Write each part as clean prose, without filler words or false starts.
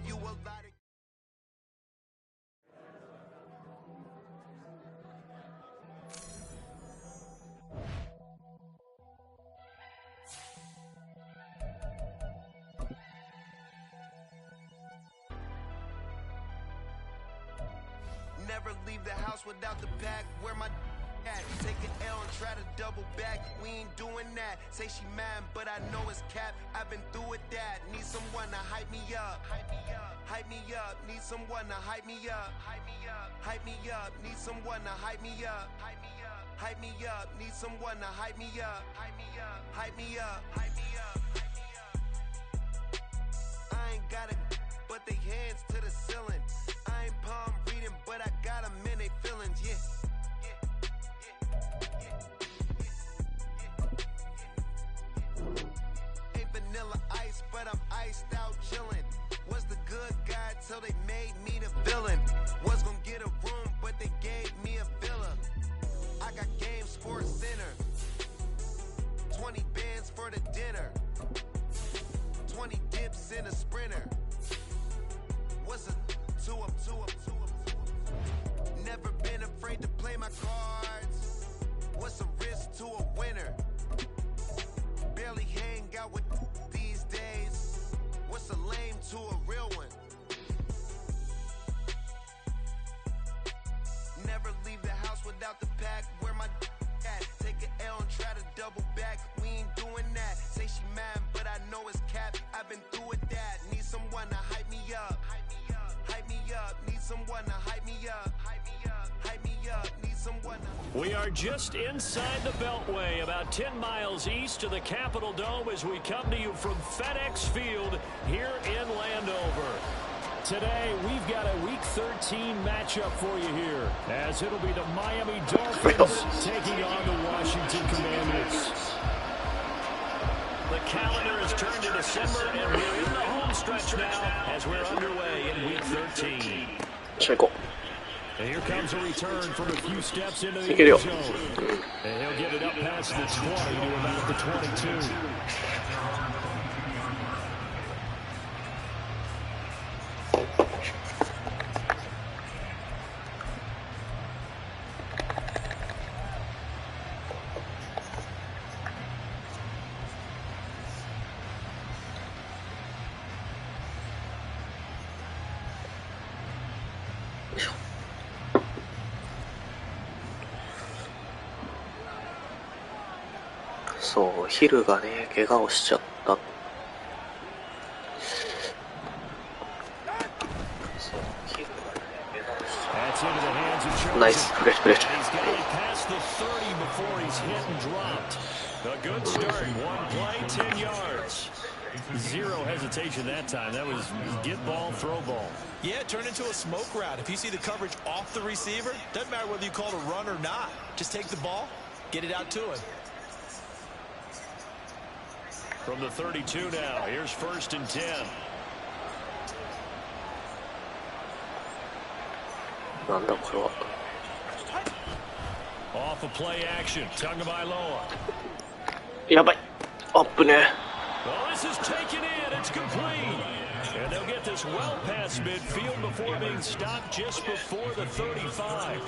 gave you a lot of Never leave the house without the pack. Where my at? Take an L and try to double back. We ain't doing that. Say she mad, but I know it's cap. I've been through with that. Need someone to hype me up. Hype me up. Hype me up. Need someone to hype me up. Hype me up. Hype me up. Need someone to hype me up. Hype me up. Hype me up. Need someone to hype me up. Hype me up. Hype me up. Hype me up. Hype me up. I ain't got it, but they hands to the ceiling. I ain't palm reading, but I got them in they feelings, yeah. Ain't vanilla ice, but I'm iced out chillin'. Was the good guy till they made me the villain. Was gonna get a room, but they gave me a villa. I got game Sports Center. 20 bands for the dinner. 20 dips in a sprinter. What's a 2 up, 2 up, 2 up, 2 up? Never been afraid to play my cards. What's a risk to a winner? Barely hang out with these days. What's a lame to a real one? Never leave the house without the pack. Where my at? Take an L and try to double back. We ain't doing that. Say she mad, but I know it's cap. I've been through with that. Need someone to hype me up. Hype me up. Hype me up. Need someone to hype me up. Hype me up. Hype me up. Need someone to... We are just inside the Beltway, about 10 miles east of the Capitol Dome as we come to you from FedEx Field here in Landover. Today, we've got a Week 13 matchup for you here, as it'll be the Miami Dolphins taking on the Washington Commanders. The calendar has turned to December, and we're in the home stretch now as we're underway in Week 13. And here comes a return from a few steps into the end zone. And he'll get it up past the 20 to about the 22.そう、ヒルがね、怪我をしちゃった。そう、ヒルがね、怪我をしちゃった。ナイス、フレッシュフレッシュ。A good start, one play, 10 yards. Zero hesitation that time. That was get ball, throw ball. Yeah, turn into a smoke route. If you see the coverage off the receiver, doesn't matter whether you call it a run or not. Just take the ball, get it out to him. From the 32 now, here's 1st and 10. Off a play action, Tagovailoa. やばい、アップね。Well, this is taken in. It's complete. And they'll get this well past midfield before being stopped just before the 35.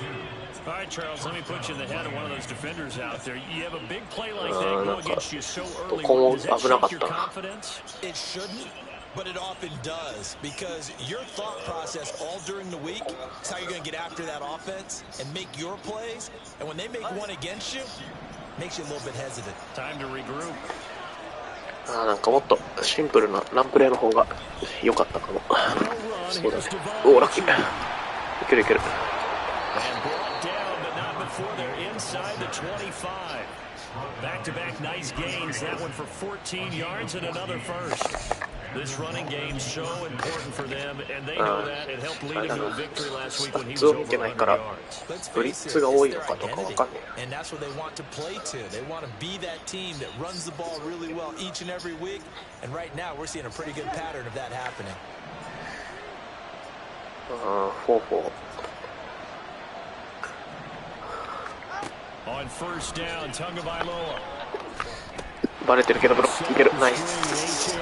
All right, Charles, let me put you in the head of one of those defenders out there. You have a big play like that go against you so early. Does that shake your confidence? It shouldn't, but it often does, because your thought process all during the week is how you're going to get after that offense and make your plays. And when they make one against you, it makes you a little bit hesitant. Time to regroup. なんかもっとシンプルなランプレーの方が良かったかも。そうだね。おー、ラッキー。いけるいける。Back-to-back nice gains. That one for 14 yards and another first. This running game's so important for them, and they know that. It helped lead them to a victory last week when he was over 100 yards. And that's what they want to play to. They want to be that team that runs the ball really well each and every week. And right now, we're seeing a pretty good pattern of that happening. 4-4. On 1st down, Tagovailoa. バレてるけどブロックいける。ナイス。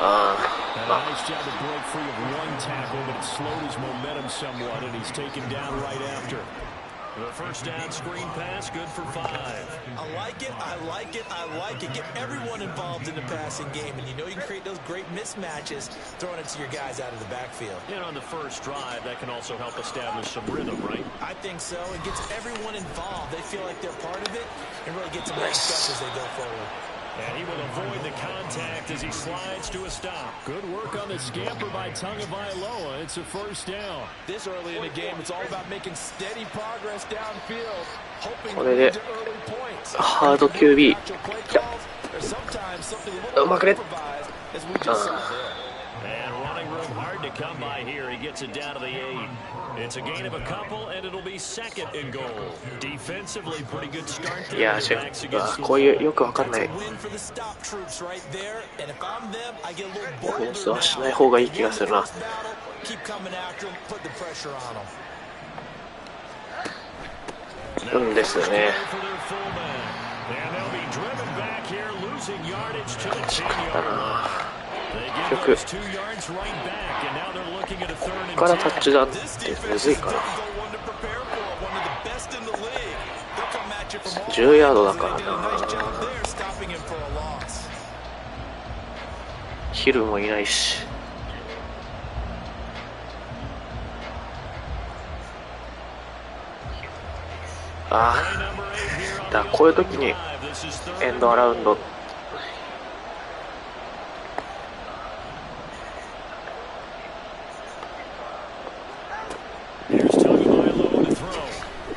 ああ、Nice job to break free of one tackle, but it slowed his momentum somewhat, and he's taken down right after. The first down screen pass, good for 5. I like it, I like it, I like it. Get everyone involved in the passing game, and you know you can create those great mismatches throwing it to your guys out of the backfield. And on the first drive, that can also help establish some rhythm, right? I think so. It gets everyone involved. They feel like they're part of it, and really gets them mixed up as they go forward. And he will avoid the contact as he slides to a stop. Good work on the scamper by Tagovailoa. It's a first down. This early in the game, it's all about making steady progress downfield, hoping to lead to early points. Hard QB. And running room hard to come by here. He gets it down to the 8. It's a gain of a couple, and it'll be second and goal. Defensively, pretty good start there. いや、こういうよくわかんないコースはしない方がいい気がするな。うんですよね。だな。結局ここからタッチダウンってむずいかな。10ヤードだからな。ヒルもいないし。ああ、だからこういう時にエンドアラウンド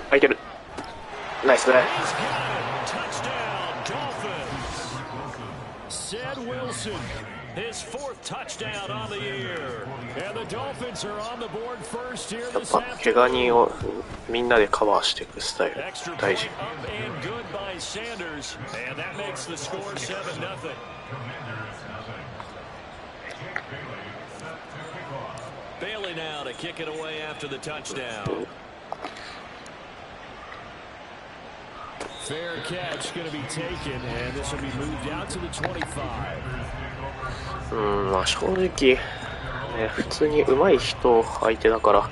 空いてる。ナイスね。His fourth touchdown on the year. And the Dolphins are on the board first here やっ this ぱ怪我人をみんなでカバーしていくスタイル Extra 大 point 事。 up and good by Sanders. And that makes the score 7-0. Bailey now to kick it away after the touchdown. Fair catch going to be taken, and this will be moved out to the 25. まあ正直、ね、普通に上手い人相手だから。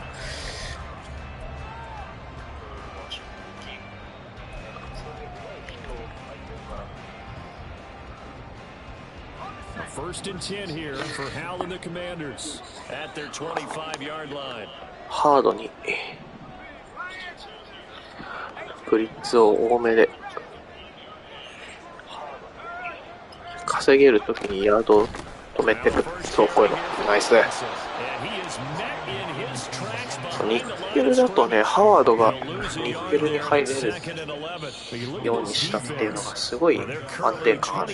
First and 10 here for Hal and the Commanders at their 25-yard line. ハードにブリッツを多めで稼げるときにヤードを止めてる。そう、こういうのナイスで。ニッケルだとね、ハワードがニッケルに入れるようにしたっていうのがすごい安定感ある。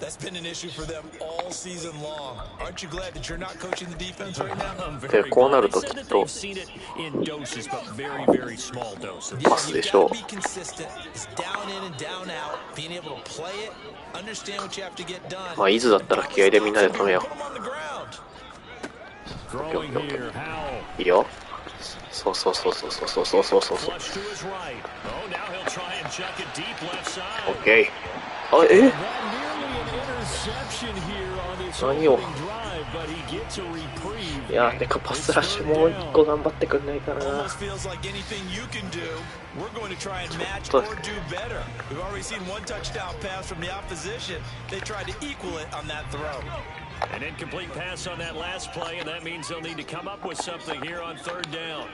That's been an issue for them all season long. Aren't you glad that you're not coaching the defense right now? で、こうなるときっとパスでしょう。まあ、イズだったら気合でみんなで止めよう。いいよ。そうそうそうそうそうそうそうそうそう。オッケー。あ、え？何を？いや、てかパスラッシュもう一個頑張ってくんないかな。ちょっと。An incomplete pass on that last play, and that means they'll need to come up with something here on third down.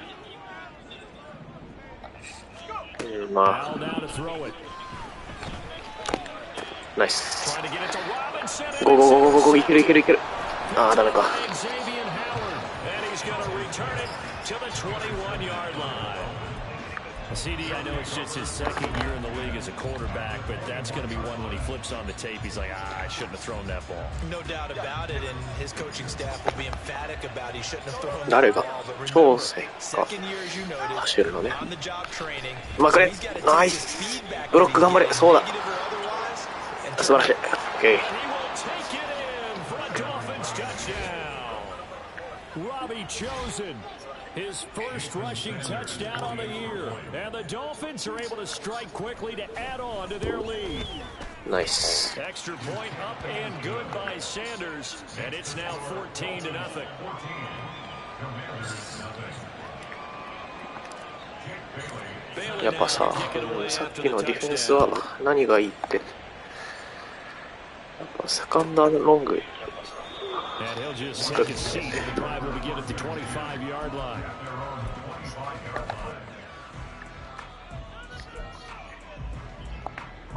まあ。ナイス。ゴーゴーゴーゴーゴーいけるいけるいける。ああ、ダメか。CD, I know it's just his second year in the league as a quarterback, but that's going to be one when he flips on the tape. He's like, I shouldn't have thrown that ball. No doubt about it, and his coaching staff will be emphatic about he shouldn't have thrown 誰 that が ball. But 超正か second year, as you noted, 走るのね。 on the job training. うまくね。ナイス。ブロック頑張れ。そうだ。素晴らしい。オッケー。Robbie chosen. His first rushing touchdown on the year. And the Dolphins are able to strike quickly to add on to their lead. Nice. Extra point up and good by Sanders. And it's now 14-0. やっぱさっきのディフェンスは何がいいって、やっぱセカンドロング。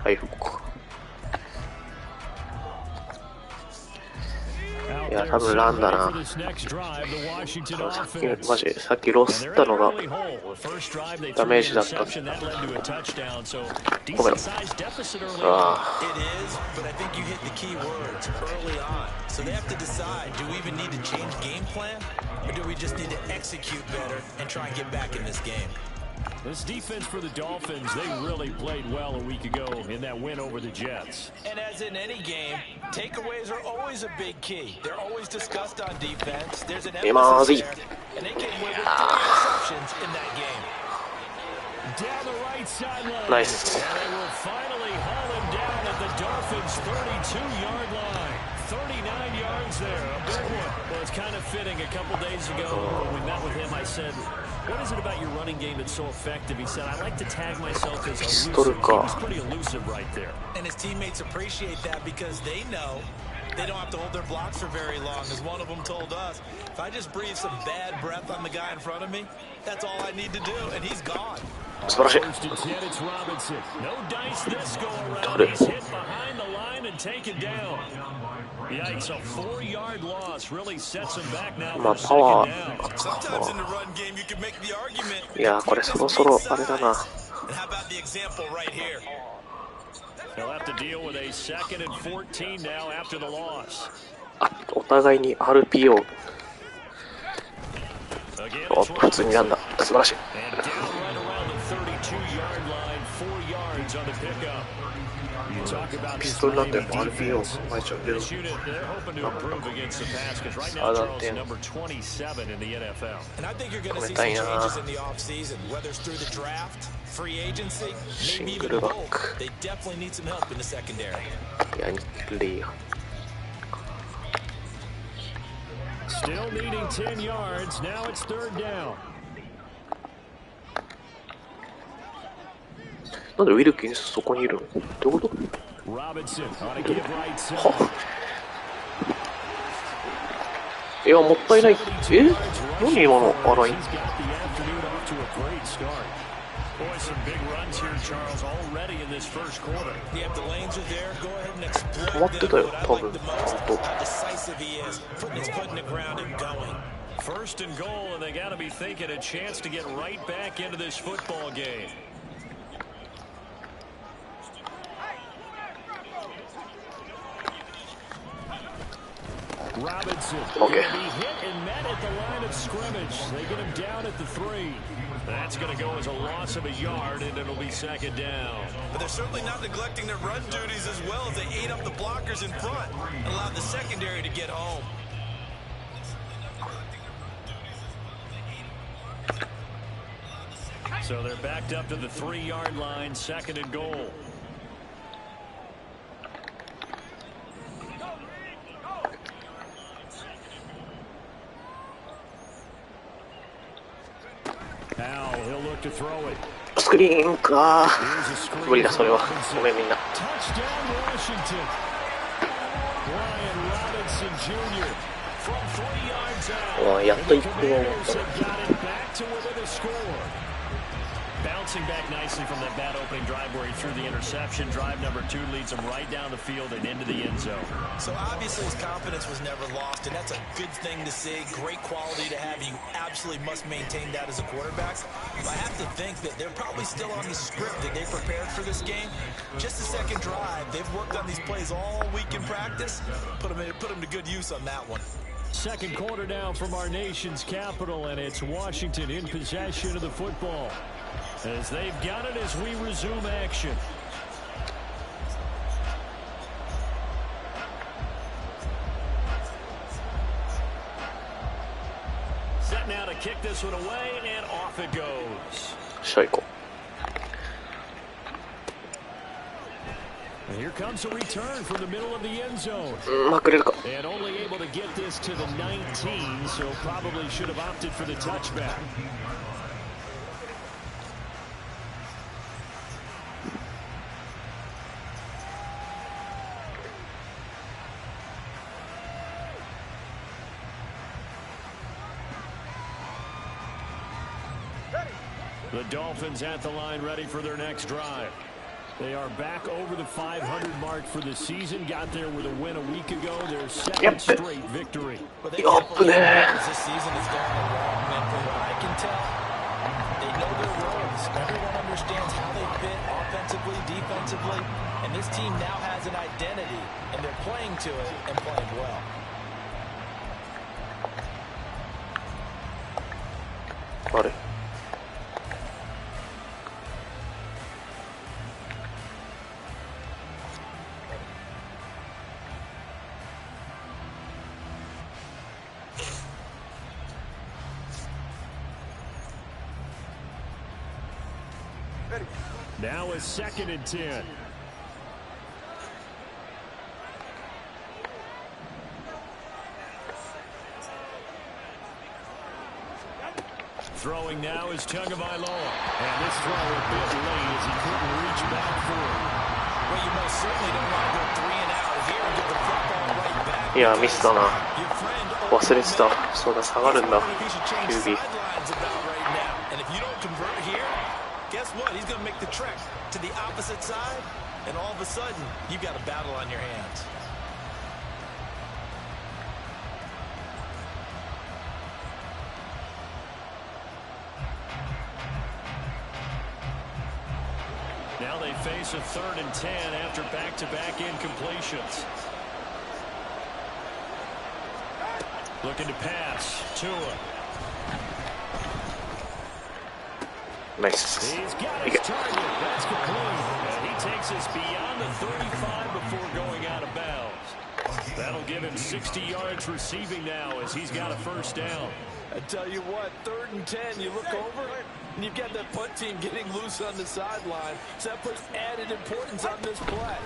はい、いや、多分ランだな。さっきロスったのがダメージだった。ごめん。This defense for the Dolphins, they really played well a week ago in that win over the Jets. And as in any game, takeaways are always a big key. They're always discussed on defense. There's an emphasis there, and they came away with 3 interceptions in that game. Down the right sideline. Nice. And they will finally haul him down at the Dolphins' 32-yard line. 39 yards there, a big one. Well, it's kind of fitting. A couple days ago when we met with him, I said, what is it about your running game that's so effective? He said, I like to tag myself as elusive. He was pretty elusive right there. And his teammates appreciate that because they know they don't have to hold their blocks for very long. As one of them told us, if I just breathe some bad breath on the guy in front of me, that's all I need to do, and he's gone. First and 10, it's Robinson. No dice this go around. He's hit behind the line and taken down. Yikes, a 4-yard loss really sets him back now for second down. Sometimes in the run game you can make the argument. いや、これそろそろあれだな。 And how about the example right here? They'll have to deal with a 2nd and 14 now after the loss. お互いに RPO。普通になんだ。素晴らしい。ピストルなんて RPO 考えちゃうけど。止めたいな。シングルバック。ヤニック・レイヤー。Still needing 10 yards. Now it's 3rd down. なんでウィルキンスそこにいるの？どういうこと？いや、もったいない。何今の洗い？止まってたよ、多分。First and goal, and they got to be thinking a chance to get right back into this football game. Robinson will be hit and met at the line of scrimmage. They get him down at the 3. That's going to go as a loss of a yard, and it'll be 2nd down. But they're certainly not neglecting their run duties as well as they ate up the blockers in front and allowed the secondary to get home. So they're backed up to the 3-yard line, 2nd and goal. Now he'll look to throw it. スクリーンか。無理だそれは。ごめんみんな。やっと1分を持った。Bouncing back nicely from that bad opening drive where he threw the interception. Drive number 2 leads him right down the field and into the end zone. So obviously his confidence was never lost, and that's a good thing to see. Great quality to have. You absolutely must maintain that as a quarterback. But I have to think that they're probably still on the script that they prepared for this game. Just the second drive. They've worked on these plays all week in practice. Put them to good use on that one. Second quarter now from our nation's capital, and it's Washington in possession of the football. As they've got it as we resume action. set now to kick this one away, and off it goes. しゃ行こ And here comes a return from the middle of the end zone. う。まくれるか。 And only able to get this to the 19, so probably should have opted for the touchback. The Dolphins at the line ready for their next drive. They are back over the 500 mark for the season. Got there with a win a week ago. Their second straight victory. But they definitely realize this season has gone along, and from what I can tell, they know their roles. Everyone understands how they fit offensively, defensively, and this team now has an identity, and they're playing to it and playing well. Sorry. Now is 2nd and 10. Throwing now is Tagovailoa. And this throw a bit late as he couldn't reach back for it. Well, you most certainly don't want to go 3 and out here and get the football right back. いや、ミスだな。忘れてた。そうだ、下がるんだ。QB。 And if you don't convert here, guess what? He's going to make the trek to the opposite side, and all of a sudden, you've got a battle on your hands. Now they face a 3rd and 10 after back-to-back incompletions. Looking to pass. Tua. Nice. He's got his target. That's complete. And he takes us beyond the 35 before going out of bounds. That'll give him 60 yards receiving now as he's got a 1st down. I tell you what, 3rd and 10, you look over, and you've got that punt team getting loose on the sideline. So that puts added importance on this play.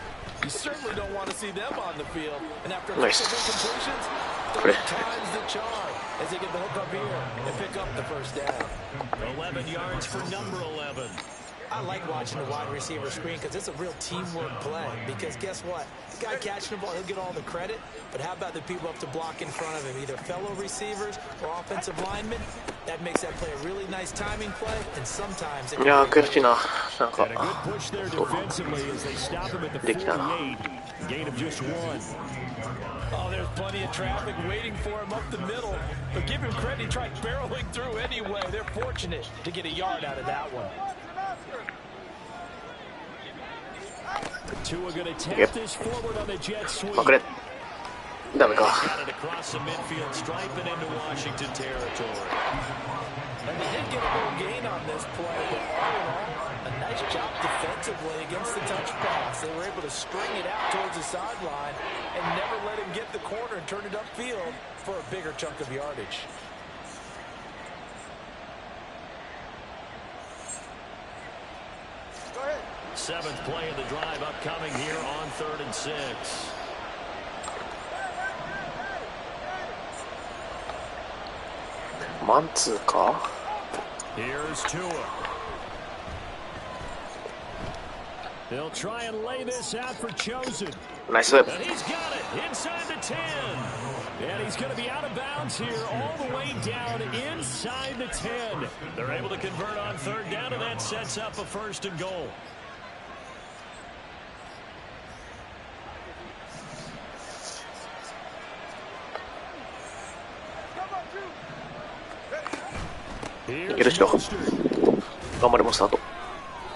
You certainly don't want to see them on the field. And after a couple of incompletions, 3 times the charm as they get the hook up here and pick up the 1st down. 11 yards for number 11. I like watching the wide receiver screen because it's a real teamwork play. Because guess what? The guy catching the ball, he'll get all the credit. But how about the people up to block in front of him, either fellow receivers or offensive linemen? That makes that play a really nice timing play, and sometimes it can いやー、悔しいな。なんか、 And a good push there defensively as they stop him at the できたな。 48. Gain of just 1. Oh, there's plenty of traffic waiting for him up the middle. But give him credit, he tried barreling through anyway. They're fortunate to get a yard out of that one. Tua going to tap this forward on the jet sweep. まくれ。ダメか。 Got it across the midfield stripe and into Washington territory. And they did get a little gain on this play, but all in all, a nice job defensively against the touch pass. They were able to string it out towards the sideline and never let him get the corner and turn it upfield for a bigger chunk of yardage. Go ahead. 7th play of the drive upcoming here on 3rd and 6. Mantzooか? Here's Tua. They'll try and lay this out for Chosen. Nice. And he's got it inside the 10. And he's going to be out of bounds here all the way down inside the 10. They're able to convert on 3rd down, and that sets up a 1st and goal. Here's いけるっしょ。 Mostert. 頑張れもスタート。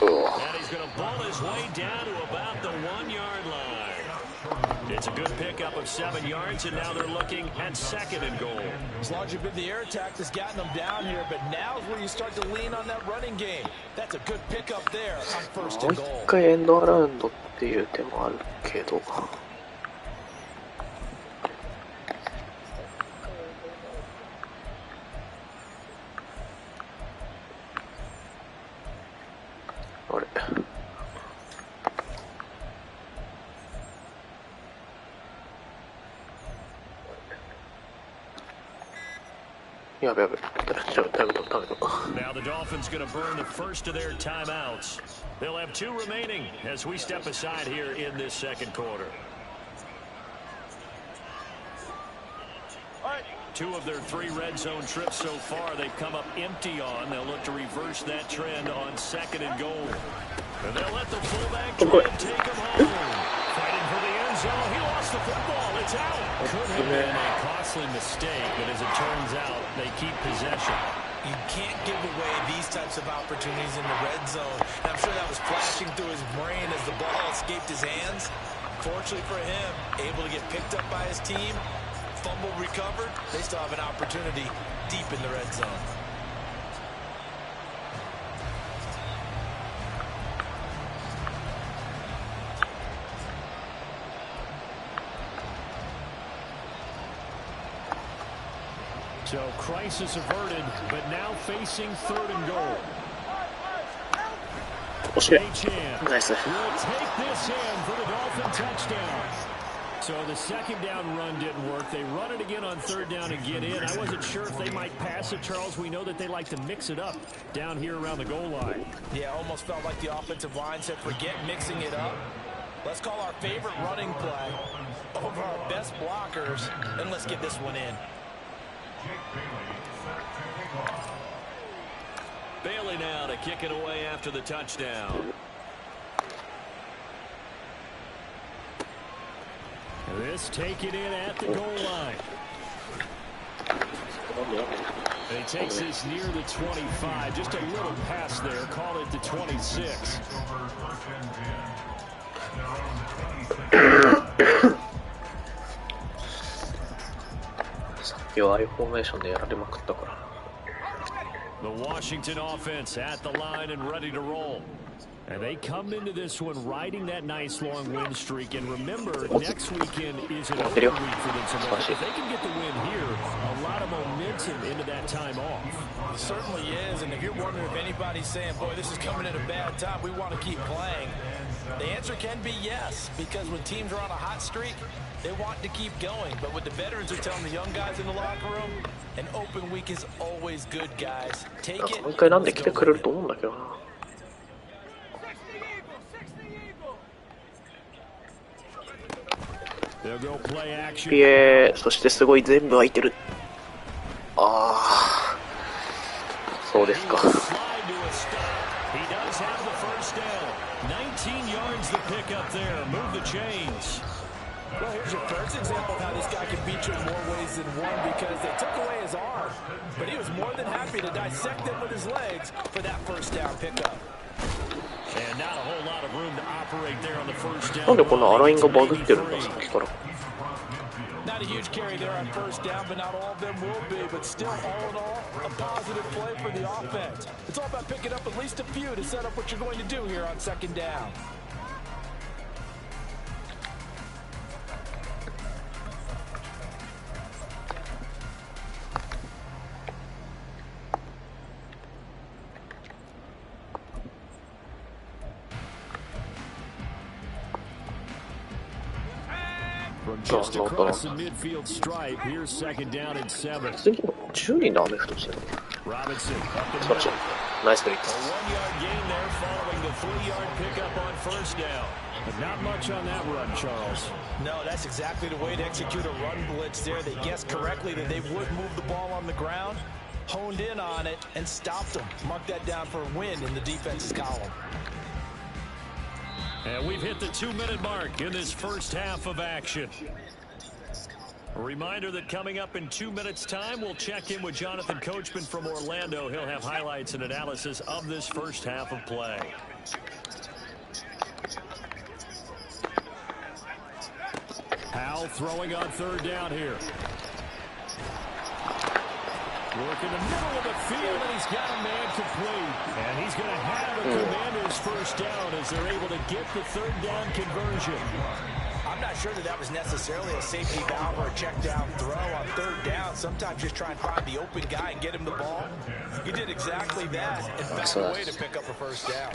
And he's going to ball his way down to about the 1-yard line. It's a good pickup of 7 yards, and now they're looking at 2nd and goal. As long as you've been the air attack that's gotten them down here, but now's where you start to lean on that running game. That's a good pickup there on 1st もう and 一 goal. 回エンドアラウンドっていう手もあるけど。やべやべ。タイムと。Now the Dolphins going to burn the first of their timeouts. They'll have 2 remaining as we step aside here in this second quarter. 2 of their 3 red zone trips so far they've come up empty on. They'll look to reverse that trend on 2nd and goal. And they'll let the fullback try and take him home. Fighting for the end zone. He lost the football. It's out. Could have been a costly mistake, but as it turns out, they keep possession. You can't give away these types of opportunities in the red zone. And I'm sure that was flashing through his brain as the ball escaped his hands. Fortunately for him, able to get picked up by his team. Fumble recovered. They still have an opportunity deep in the red zone. So crisis averted, but now facing 3rd and goal. 惜しい。 Achane ナイス。 will take this in for the Dolphin touchdown. So the second down run didn't work. They run it again on 3rd down and get in. I wasn't sure if they might pass it, Charles. We know that they like to mix it up down here around the goal line. Yeah, almost felt like the offensive line said, forget mixing it up. Let's call our favorite running play over our best blockers, and let's get this one in. Bailey now to kick it away after the touchdown. This taken in at the goal line. And he takes this near the 25. Just a little pass there. Call it the 26. さっきはああいうフォーメーションでやられまくったから。 The Washington offense at the line and ready to roll. And they come into this one riding that nice long win streak. And remember, next weekend is an open week for them. So if they can get the win here, a lot of momentum into that time off. It certainly is. And if you're wondering if anybody's saying, boy, this is coming at a bad time, we want to keep playing, the answer can be yes. Because when teams are on a hot streak, they want to keep going. But what the veterans are telling the young guys in the locker room, an open week is always good, guys. Take it. もう一回なんで来てくれると思うんだけどな。PA、そしてすごい全部空いてる。ああ、そうですか。Well, here's your first example of how this guy can beat you in more ways than one because they took away his arm, but he was more than happy to dissect them with his legs for that first down pickup. And not a whole lot of room to operate there on the first down. なんでこんなアラインがバグってるんださっきから。 Not a huge carry there on first down, but not all of them will be. But still, all in all, a positive play for the offense. It's all about picking up at least a few to set up what you're going to do here on second down. From just across the midfield stripe, here's second down and 7. 次の10人のアメフトしてる。 Robinson up the 素晴らしい。ナイスプレー。 A 1-yard gain there following the 3-yard pickup on first down. But not much on that run, Charles. No, that's exactly the way to execute a run blitz there. They guessed correctly that they would move the ball on the ground, honed in on it, and stopped them. Mark that down for a win in the defense's column. And we've hit the 2-minute mark in this first half of action. A reminder that coming up in 2 minutes' time, we'll check in with Jonathan Coachman from Orlando. He'll have highlights and analysis of this first half of play. Powell throwing on third down here. Work in the middle of the field, and he's got a man complete. And he's going to have a Commander's first down as they're able to get the third down conversion. I'm not sure that that was necessarily a safety valve or a check down throw on third down. Sometimes just try and find the open guy and get him the ball. He did exactly that and found a way to pick up a first down.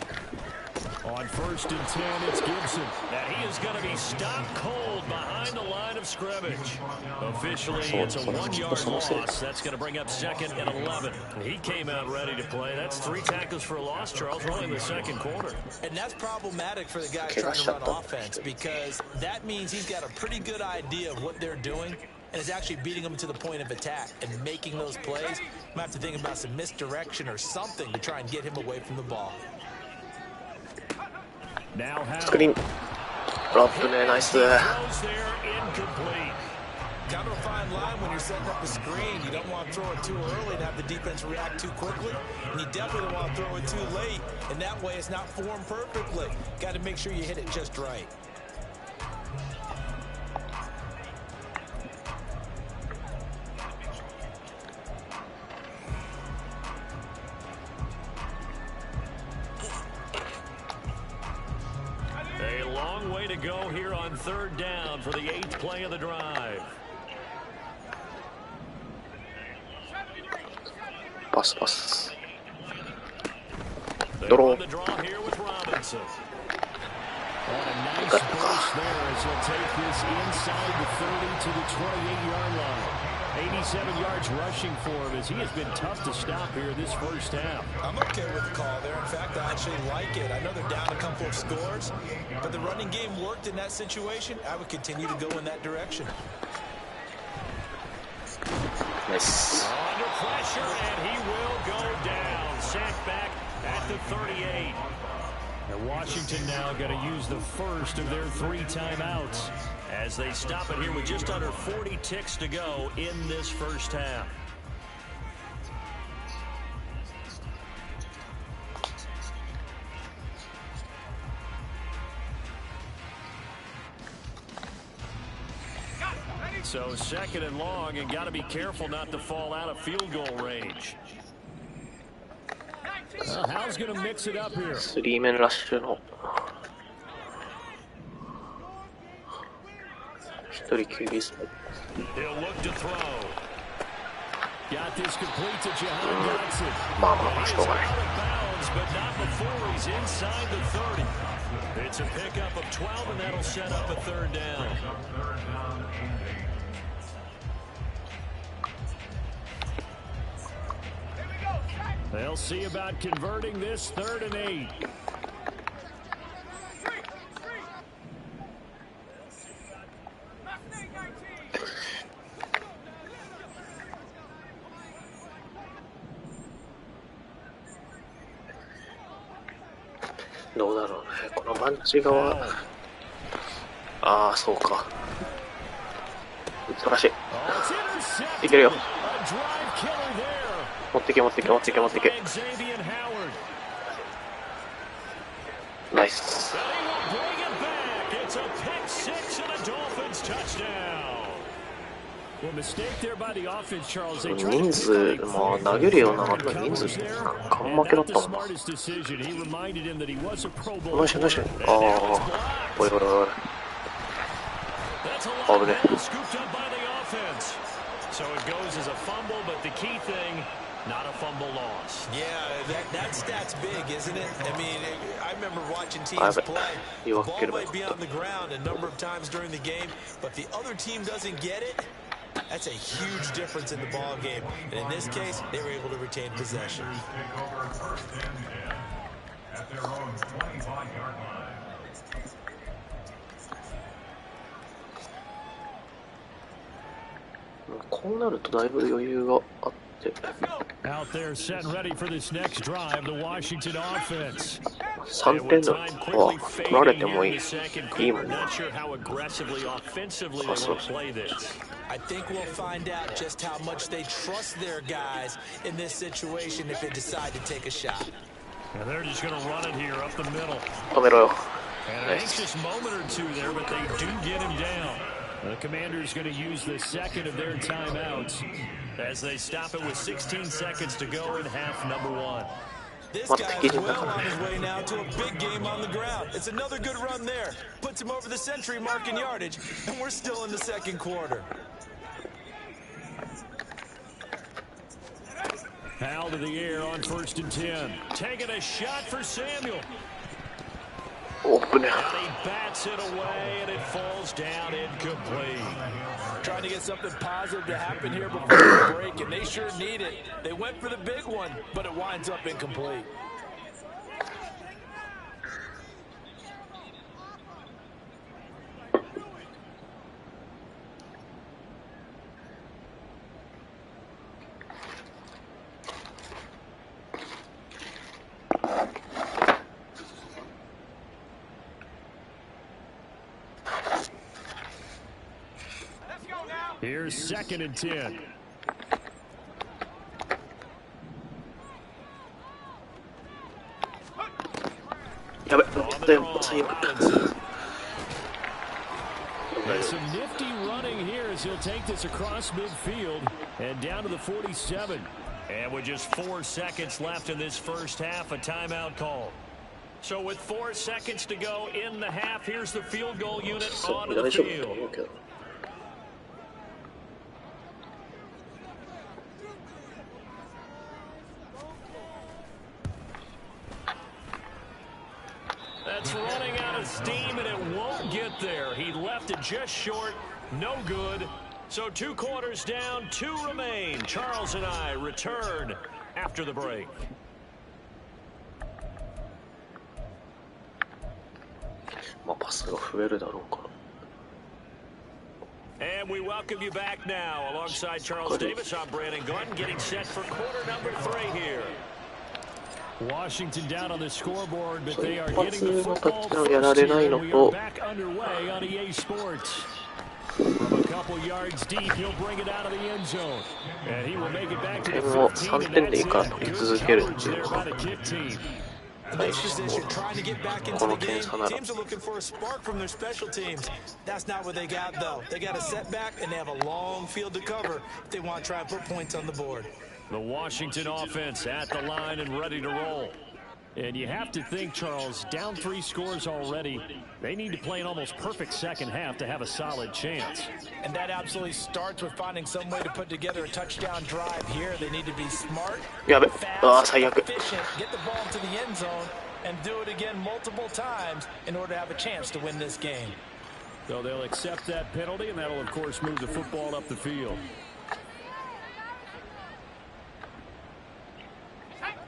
On 1st and 10, it's Gibson. And he is going to be stopped cold behind the line of scrimmage. Officially, it's a 1-yard loss. That's going to bring up 2nd and 11. He came out ready to play. That's 3 tackles for a loss, Charles, early in the 2nd quarter. And that's problematic for the guy trying to run offense, because that means he's got a pretty good idea of what they're doing and is actually beating them to the point of attack and making those plays. You might have to think about some misdirection or something to try and get him away from the ball. Now Screen. Drop there, nice. incomplete. Kind of a fine line when you're setting up a screen. You don't want to throw it too early and have the defense react too quickly. And you definitely don't want to throw it too late. And that way it's not formed perfectly. Got to make sure you hit it just right. A long way to go here on 3rd down for the 8th play of the drive. Pass. They Draw. run the draw here with Robinson. On a nice burst there as he'll take this inside the 30 to the 28-yard line. 87 yards rushing for him as he has been tough to stop here this first half. I'm okay with the call there. In fact, I actually like it. I know they're down a couple of scores, but the running game worked in that situation. I would continue to go in that direction. Nice. Under pressure, and he will go down. Sacked back at the 38. And Washington now going to use the first of their 3 timeouts as they stop it here with just under 40 ticks to go in this first half. So 2nd and long, and got to be careful not to fall out of field goal range. Well, Hal's going to mix it up here. 3-man ラッシュの1人QBスパイ He'll look to throw. Got this complete to Jahan Dotson. まあしょうがない Out of bounds, but not before he's inside the 30. It's a pickup of 12, and that'll set up a 3rd down. They'll see about converting this 3rd and 8.どうだろうねこのマンチ側ああそうか素晴らしいいけるよ持ってけナイス人数まあ投げるような人数ガン負けだったもんなナイスああおい危ねSo it goes as a fumble, but the key thing, not a fumble loss. Yeah, that stat's big, isn't it? I mean, I remember watching teams play. The ball might be on the ground a number of times during the game, but the other team doesn't get it. That's a huge difference in the ball game. And in this case, they were able to retain possession. At their own 25-yard line. こうなるとだいぶ余裕があって Out there set and ready for this next drive, the Washington offense. 3点だわ取られてもいいもんね I think we'll find out just how much they trust their guys in this situation if they decide to take a shot. And they're just going to run it here up the middle. 止めろよ An anxious moment or two there, but they do get him down. The Commanders going to use the second of their timeouts as they stop it with 16 seconds to go in half number 1. This guy's well on his way now to a big game on the ground. It's another good run there. Puts him over the century mark in yardage, and we're still in the second quarter. Hal to the air on 1st and 10. Taking a shot for Samuel. open. And he bats it away, and it falls down incomplete. Trying to get something positive to happen here before the break, and they sure need it. They went for the big one, but it winds up incomplete. Here's 2nd and 10. And some nifty running here as he'll take this across midfield and down to the 47. And with just 4 seconds left in this first half, a timeout call. So with 4 seconds to go in the half, here's the field goal unit onto the field. That's running out of steam, and it won't get there. He left it just short. No good. So 2 quarters down, 2 remain. Charles and I return after the break. And we welcome you back now. Alongside Charles Davis, I'm Brandon Gordon, getting set for quarter number 3 here. Washington down on the scoreboard, but they are getting the football first here, and we are back underway on EA Sports. From a couple yards deep, he'll bring it out of the end zone. And he will make it back to the 15, and that's it. Good coverage there by the kick team. In this position, trying to get back into the game, teams are looking for a spark from their special teams. That's not what they got, though. They got a setback, and they have a long field to cover if they want to try and put points on the board. The Washington offense at the line and ready to roll. And you have to think, Charles, down 3 scores already. They need to play an almost perfect second half to have a solid chance. And that absolutely starts with finding some way to put together a touchdown drive here. They need to be smart, fast, efficient, get the ball to the end zone, and do it again multiple times in order to have a chance to win this game. So they'll accept that penalty, and that'll, of course, move the football up the field.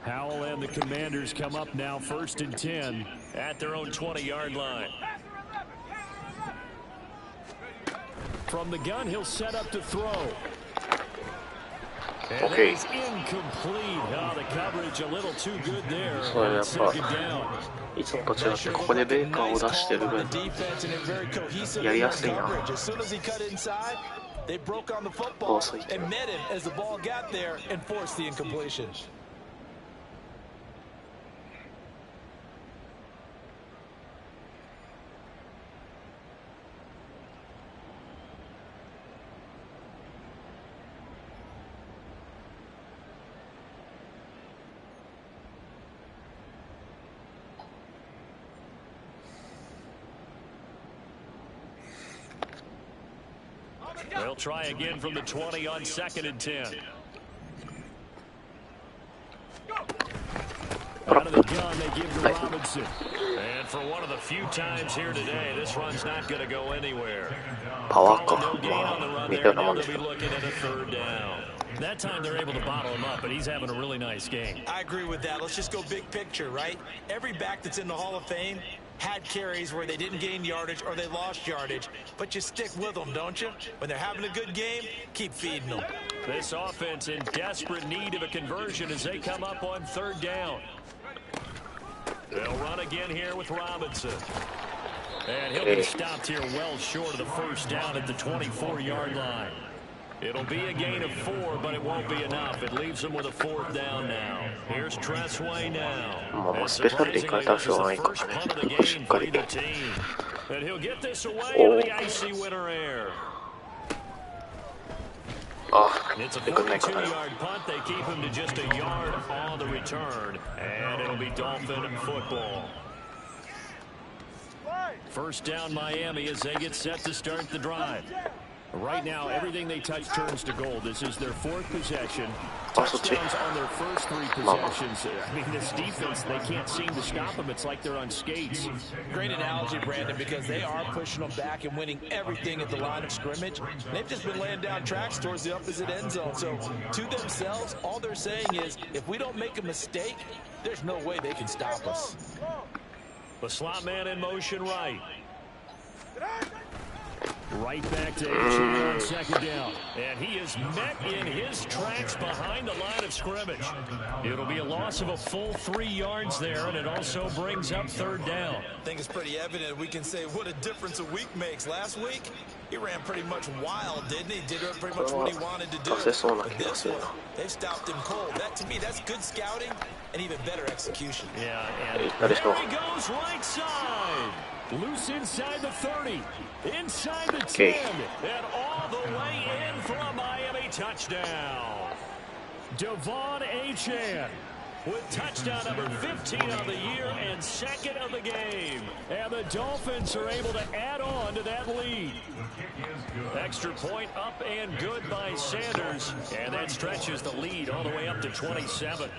Howell and the Commanders come up now 1st and 10 at their own 20-yard line. From the gun, he'll set up to throw. And that is incomplete. Oh, the coverage a little too good there. Second down. いつもと違ってここでベーカーを出してる分やりやすいな。They broke on the football and met him as the ball got there and forced the incompletion. They'll try again from the 20 on 2nd and 10. Out of the gun, they give to Robinson. And for one of the few times here today, this run's not going to go anywhere. No gain on the run there. Now they'll be looking at a 3rd down. That time they're able to bottle him up, but he's having a really nice game. I agree with that. Let's just go big picture, right? Every back that's in the Hall of Fame had carries where they didn't gain yardage or they lost yardage, but you stick with them, don't you? When they're having a good game, keep feeding them. This offense in desperate need of a conversion as they come up on 3rd down. They'll run again here with Robinson. And he'll be stopped here well short of the 1st down at the 24-yard line. It'll be a gain of 4, but it won't be enough. It leaves them with a 4th down now. Here's Tressway now. And surprisingly, this is the first punt of the game for either team. And he'll get this away on the icy winter air. It's a 42-yard punt. They keep him to just a yard on the return. And it'll be Dolphin football. 1st down Miami as they get set to start the drive. Right now, everything they touch turns to gold. This is their 4th possession. Touchdowns on their first 3 possessions. I mean, this defense, they can't seem to stop them. It's like they're on skates. Great analogy, Brandon, because they are pushing them back and winning everything at the line of scrimmage. They've just been laying down tracks towards the opposite end zone. So, to themselves, all they're saying is, if we don't make a mistake, there's no way they can stop us. The slot man in motion right. Right back to H on second down. And he is met in his tracks behind the line of scrimmage. It'll be a loss of a full 3 yards there, and it also brings up 3rd down. I think it's pretty evident. We can say what a difference a week makes. Last week, he ran pretty much wild, didn't he? Did pretty much what he wanted to do. But this one, they stopped him cold. That, to me, that's good scouting and even better execution. Yeah, and there he goes right side. Loose inside the 30, inside the 10, and all the way in for a Miami touchdown. Devon Achane with touchdown number 15 of the year and 2nd of the game. And the Dolphins are able to add on to that lead. Extra point up and good by Sanders, and that stretches the lead all the way up to 27.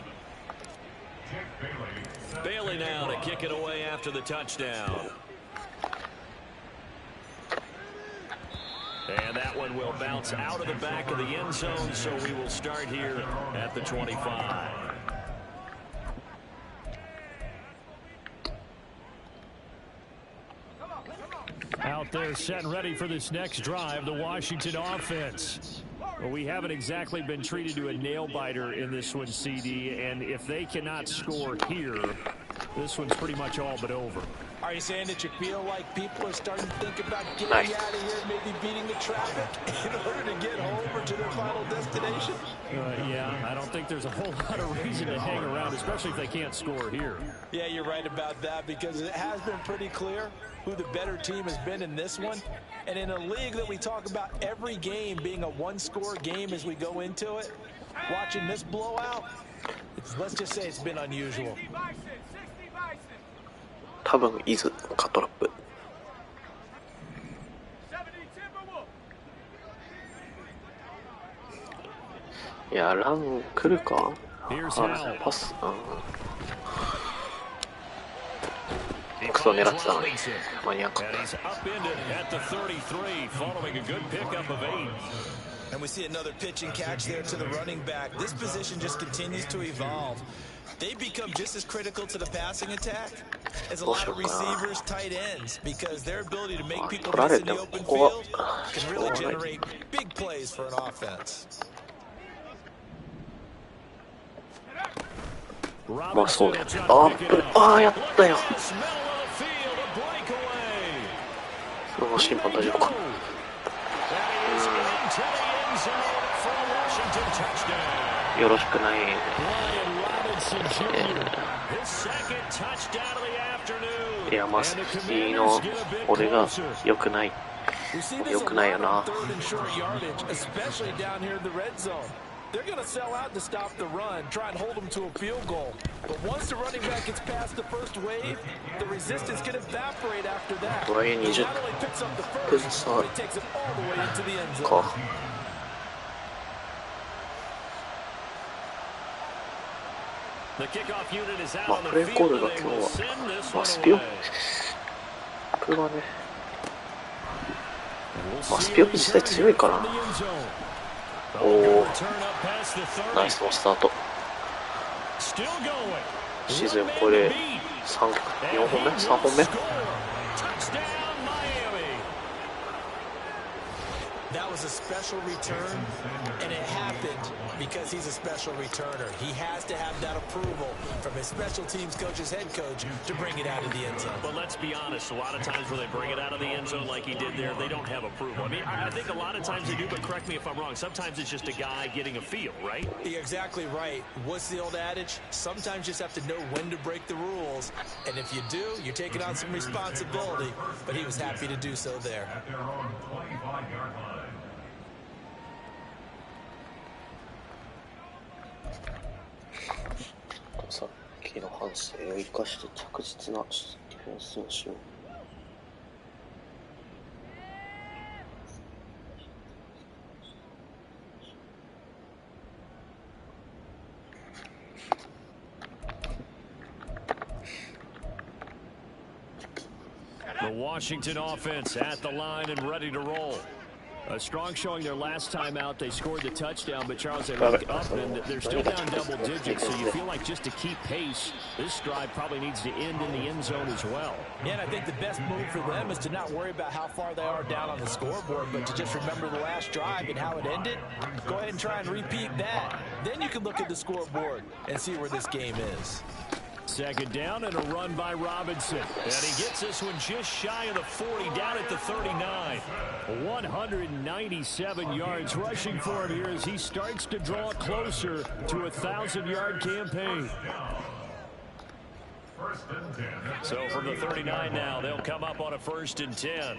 Bailey now to kick it away after the touchdown. And that one will bounce out of the back of the end zone, so we will start here at the 25. Out there set and ready for this next drive, the Washington offense. Well, we haven't exactly been treated to a nail-biter in this one, CD, and if they cannot score here, this one's pretty much all but over. Are you saying that you feel like people are starting to think about getting out of here, maybe beating the traffic in order to get home or to their final destination? Yeah, I don't think there's a whole lot of reason to hang around, especially if they can't score here. Yeah, you're right about that, because it has been pretty clear who the better team has been in this one. And in a league that we talk about every game being a one-score game as we go into it, watching this blowout, let's just say it's been unusual. 多分イズカットラップ。いや、ラン来るか？パス。クソ狙ってたのに間に合わなかった。And we see another pitch and catch there to the running back. This position just continues to evolve. They become just as critical to the passing attack as a lot of receivers, tight ends, because their ability to make people miss in the open field can really generate big plays for an offense. まあそうだよね。やったよ。審判大丈夫か。よろしくない。いや、マスキーの俺が良くない。良くないよな。They're going to sell out to stop the run, try and hold them to a field goal. But once the running back gets past the first wave, the resistance can evaporate after that. He not only picks up the first, but he takes it all the way into the end zone. The kickoff unit is out まあ、プレーコールが今日は、マスピオこれはね、マスピオ実際強いかな。おー、ナイスのスタート。シーズンこれ4本目 ?3 本目That was a special return, and it happened because he's a special returner. He has to have that approval from his special teams coach's head coach to bring it out of the end zone. But let's be honest, a lot of times where they bring it out of the end zone like he did there, they don't have approval. I mean, I think a lot of times they do, but correct me if I'm wrong. Sometimes it's just a guy getting a feel, right? You're exactly right. What's the old adage? Sometimes you just have to know when to break the rules. And if you do, you're taking on some responsibility. But he was happy to do so there. さっきの反省を生かして着実なディフェンスをしよう。Washington offense at the line and ready to roll. A strong showing their last time out. They scored the touchdown, but Charles, they look up and they're still down double digits, so you feel like just to keep pace, this drive probably needs to end in the end zone as well. Yeah, and I think the best move for them is to not worry about how far they are down on the scoreboard, but to just remember the last drive and how it ended. Go ahead and try and repeat that. Then you can look at the scoreboard and see where this game is. Second down and a run by Robinson. And he gets this one just shy of the 40, down at the 39. 197 yards rushing for him here as he starts to draw closer to a 1,000-yard campaign. So from the 39 now, they'll come up on a 1st and 10.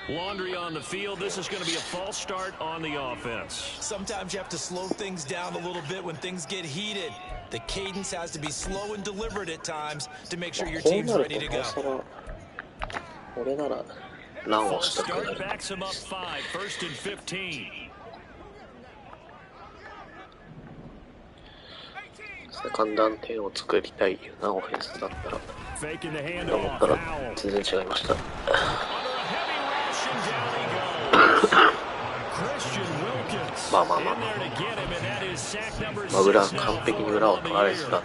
Laundry on the field. This is going to be a false start on the offense. Sometimes you have to slow things down a little bit when things get heated. The cadence has to be slow and deliberate at times to make sure your team's ready to go. False start backs him up 5, 1st and 15. Second down点を作りたいなオフェンスだったら Faking the と思 handoff. ったら Powell. 全然違いました。 まあまあまあ裏完璧に裏を取られてた。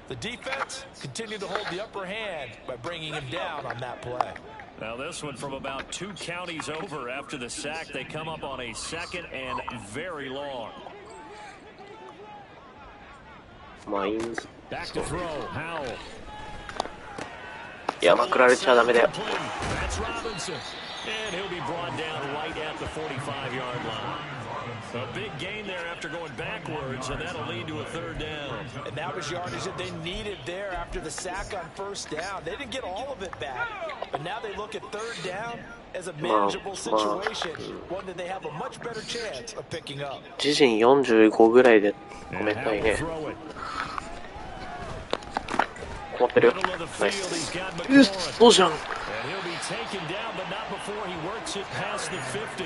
The defense continued to hold the upper hand by bringing him down on that play. Now this one from about 2 counties over after the sack. They come up on a 2nd and very long. Back to throw. Howell. いや、まくられちゃダメだよ。 That's Robinson. And he'll be brought down right at the 45-yard line. A big gain there after going backwards, and that'll lead to a 3rd down. And that was yardage that they needed there after the sack on 1st down. They didn't get all of it back, but now they look at 3rd down as a manageable situation, one that they have a much better chance of picking up. 自陣45ぐらいで止めたいね。止まってるよ。ナイス。そうじゃん。 Taken down, but not before he works it past the 50.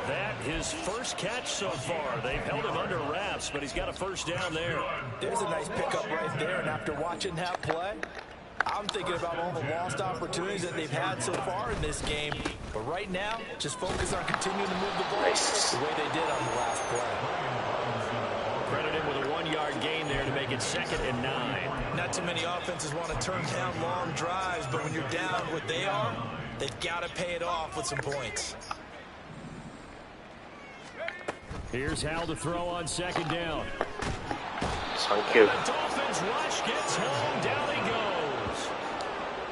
That his first catch so far. They've held him under wraps, but he's got a 1st down there. There's a nice pickup right there, and after watching that play, I'm thinking about all the lost opportunities that they've had so far in this game. But right now, just focus on continuing to move the ball the way they did on the last play. Credit him with a 1-yard gain there to make it 2nd and 9. Not too many offenses want to turn down long drives, but when you're down what they are, they've got to pay it off with some points. Here's Howell to throw on 2nd down. Thank you. The Dolphins rush gets home. Down he goes.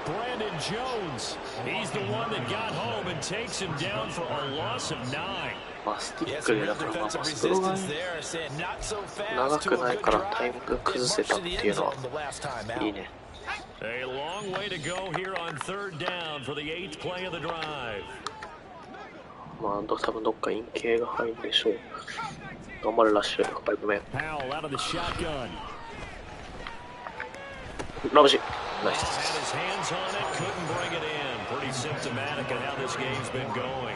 Brandon Jones. He's the one that got home and takes him down for a loss of 9. まあスティックでだからまあストローが長くないからタイミング崩せたっていうのはいいね。 A long way to go here on 3rd down for the 8th play of the drive. まあ多分どっか陰形が入るでしょう。頑張るラッシュ。はい、ごめん。Powell out of the shotgun. ラブシ。ナイス。 Had his hands on it, couldn't bring it in. Pretty symptomatic of how this game's been going.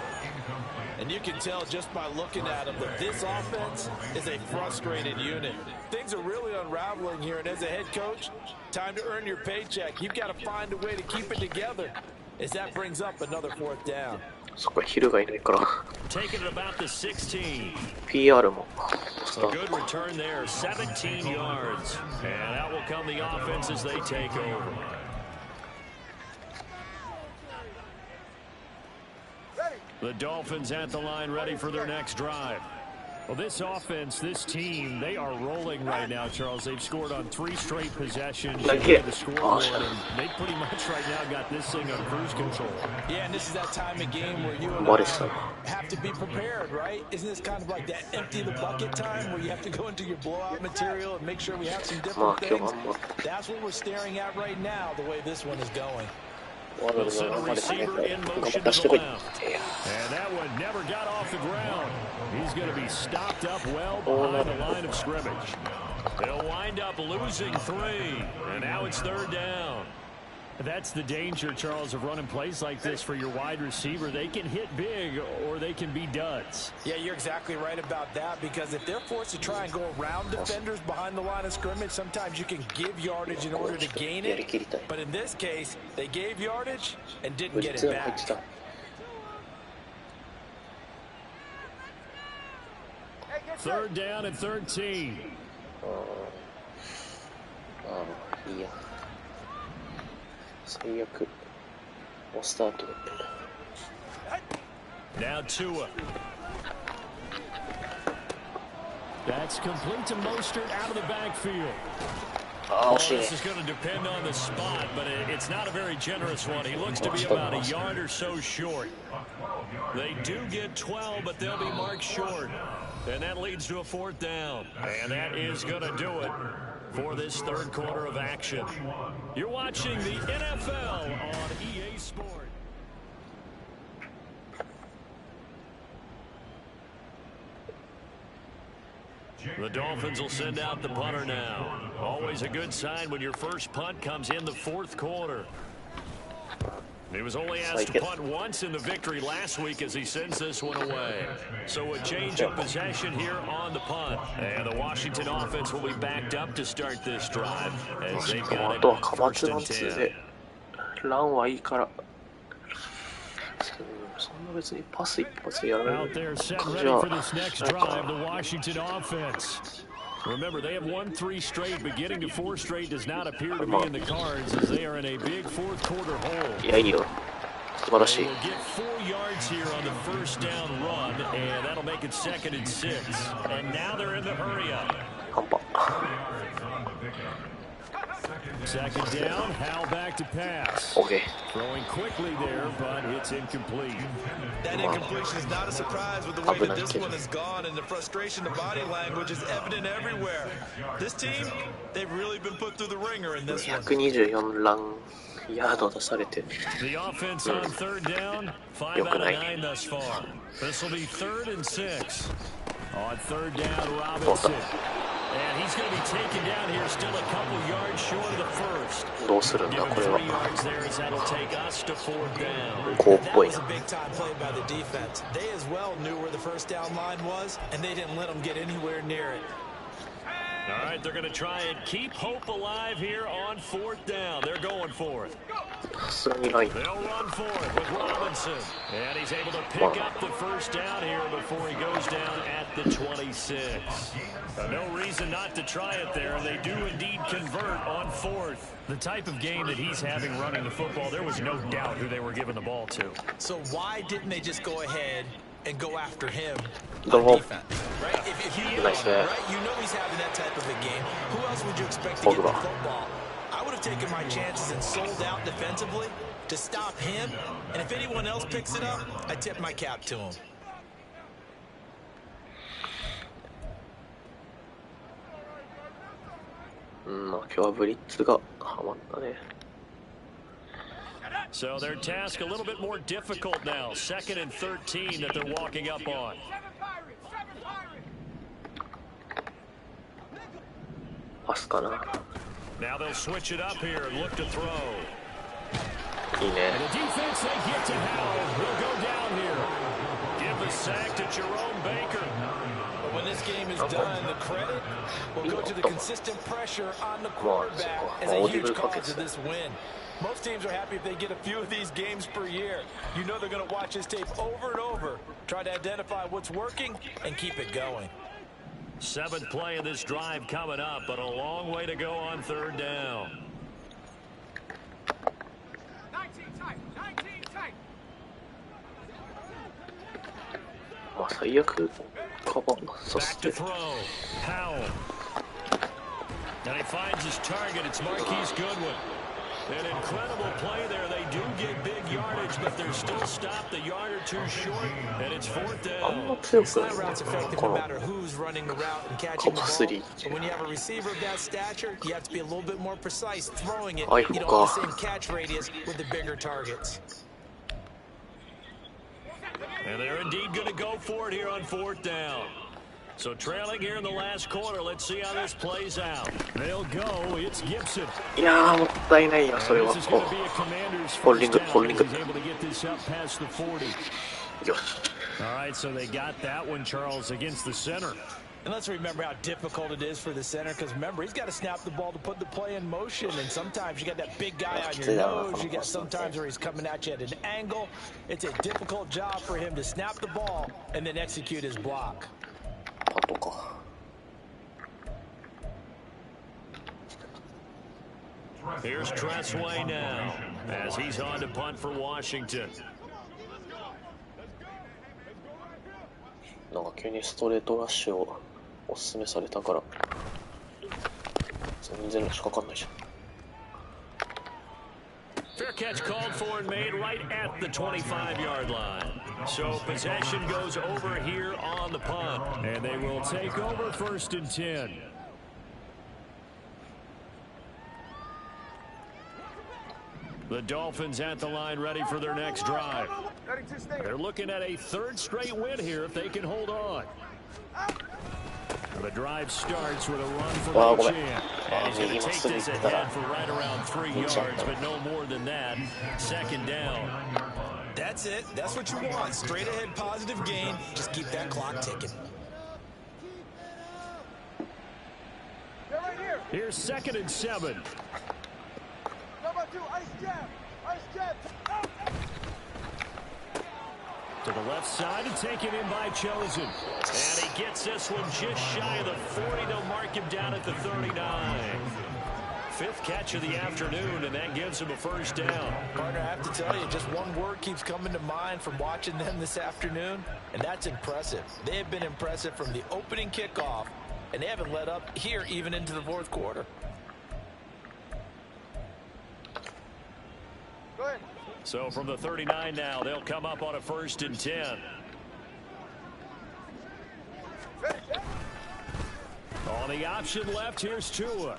And you can tell just by looking at them that this offense is a frustrated unit. Things are really unraveling here, and as a head coach, time to earn your paycheck. You've got to find a way to keep it together as that brings up another 4th down. そっか、ヒルがいないから。 Taking it about the 16. PR も。 A good return there, 17 yards. And out will come the offense as they take over. The Dolphins at the line ready for their next drive. Well, this offense, this team, they are rolling right now, Charles. They've scored on 3 straight possessions. The scoreboard, and they pretty much right now got this thing on cruise control. Yeah, and this is that time of game where you and I have to be prepared, right? Isn't this kind of like that empty the bucket time where you have to go into your blowout material and make sure we have some different things? That's what we're staring at right now, the way this one is going. We'll send a receiver in motion to the left. And that one never got off the ground. He's going to be stopped up well behind the line of scrimmage. They'll wind up losing 3. And now it's 3rd down. That's the danger, Charles, of running plays like this for your wide receiver. They can hit big or they can be duds. Yeah, you're exactly right about that, because if they're forced to try and go around defenders behind the line of scrimmage, sometimes you can give yardage in order to gain it. But in this case, they gave yardage and didn't get it back. Third down and 13. Yeah. 最悪。もうスタート。Now Tua. That's complete to Mostert out of the backfield. Oh, this is going to depend on the spot, but it's not a very generous one. He looks to be about a yard or so short. They do get 12, but they'll be marked short. And that leads to a fourth down. And that is going to do it for this third quarter of action. You're watching the NFL on EA Sports. The Dolphins will send out the punter now. Always a good sign when your first punt comes in the fourth quarter. He was only asked to punt once in the victory last week as he sends this one away. So a change of possession here on the punt. And the Washington offense will be backed up to start this drive as they've got it first and 10. ランはいいから。そんな別にパス一発やられる Out there set ready for this next drive, the Washington offense. Remember, they have won 3 straight, but getting to 4 straight does not appear to be in the cards as they are in a big fourth quarter hole. いやいいよ。素晴らしい。 They will get 4 yards here on the first down run, and that'll make it 2nd and 6. And now they're in the hurry up. 半端。Second down, Howell back to pass. Okay. Throwing quickly there, but it's incomplete. That incompletion is not a surprise with the way that this one has gone, and the frustration, the body language is evident everywhere. This team, they've really been put through the ringer in this one. 124ランヤード出されて。 The offense on third down, 5 out of 9 thus far. This will be 3rd and 6. On third down, Robinson. And he's going to be taken down here, still a couple yards short of the first. どうするんだこれは。 3 yards there as that'll take us to 4th down. こうっぽい That was な。 a big time play by the defense. They as well knew where the first down line was, and they didn't let them get anywhere near it. All right, they're going to try and keep hope alive here on 4th down. They're going for it. さすがにない。 They'll run for it with Robinson. And he's able to pick up the first down here before he goes down at the 26. No reason not to try it there, and they do indeed convert on 4th. The type of game that he's having running the football, there was no doubt who they were giving the ball to. So why didn't they just go ahead and go after him Go on home. defense? Right? If you Nice, right? You know he's having that type of a game. Who else would you expect to get the football? I would have taken my chances and sold out defensively to stop him. And if anyone else picks it up, I tip my cap to him. So their task a little bit more difficult now. 2nd and 13 that they're walking up on. Now they'll switch it up here and look to throw. And the defense, they get to Howell. He'll go down here. Give the sack to Jerome Baker. But when this game is done, the credit will go to the consistent pressure on the quarterback as a huge cause of this win. Most teams are happy if they get a few of these games per year. You know they're going to watch this tape over and over, try to identify what's working, and keep it going. 7th play of this drive coming up, but a long way to go on 3rd down. 19 tight, 19 tight. まあ最悪カバーさせ Back て to throw. Howell. And he finds his target. It's Marquise Goodwin. An incredible play there. They do get big yardage, but they're still stopped a yard or 2 short, and it's 4th あん down. ま強く Slide route's effective こ no の matter who's running the route and カ catching the バー ball. 3 But when you have a receiver of that stature, you have to be a little bit more precise throwing it. Ay, You don't fuka. have the same catch radius with the bigger targets. And they're indeed going to go for it here on 4th down. So trailing here in the last quarter. Let's see how this plays out. They'll go. It's Gibson. いやー、もったいないよ、それは。 This is going to be a Commander's ホールディング、 first ホール down ディ as ン he's グ。 able to get this up past the 40. よし。 All right, so they got that one, Charles, against the center. And let's remember how difficult it is for the center, because remember, he's got to snap the ball to put the play in motion, and sometimes you got that big guy on your nose. You got sometimes where he's coming at you at an angle. It's a difficult job for him to snap the ball and then execute his block. パトか。Here's Tressway now as he's on to punt for Washington. なんか急にストレートラッシュをおすすめされたから全然しかかんないじゃん。 Fair catch called for and made right at the 25-yard line. So possession goes over here on the punt, and they will take over 1st and 10. The Dolphins at the line ready for their next drive. They're looking at a 3rd straight win here if they can hold on. The drive starts with a run from H.A. And he's going to take this ahead for right around 3 yards, but no more than that. 2nd down. That's it. That's what you want. Straight ahead positive gain. Just keep that clock ticking. Here's 2nd and 7. To the left side and taken in by Chosen. And he gets this one just shy of the 40. They'll mark him down at the 39. 5th catch of the afternoon, and that gives him a 1st down. Partner, I have to tell you, just one word keeps coming to mind from watching them this afternoon, and that's impressive. They have been impressive from the opening kickoff, and they haven't let up here even into the 4th quarter. So from the 39 now, they'll come up on a 1st and 10. On the option left, here's Tua.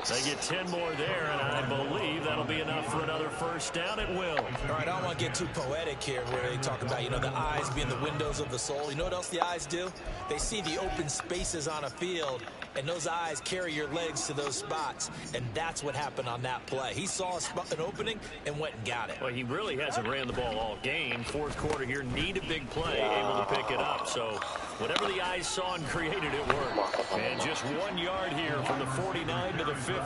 They get 10 more there, and I believe that'll be enough for another 1st down. It will. All right, I don't want to get too poetic here where they talk about, you know, the eyes being the windows of the soul. You know what else the eyes do? They see the open spaces on a field, and those eyes carry your legs to those spots, and that's what happened on that play. He saw an opening and went and got it. Well, he really hasn't ran the ball all game. 4th quarter here, need a big play, able to pick it up. So whatever the eyes saw and created, it worked. And just 1 yard here from the 49 to the 50.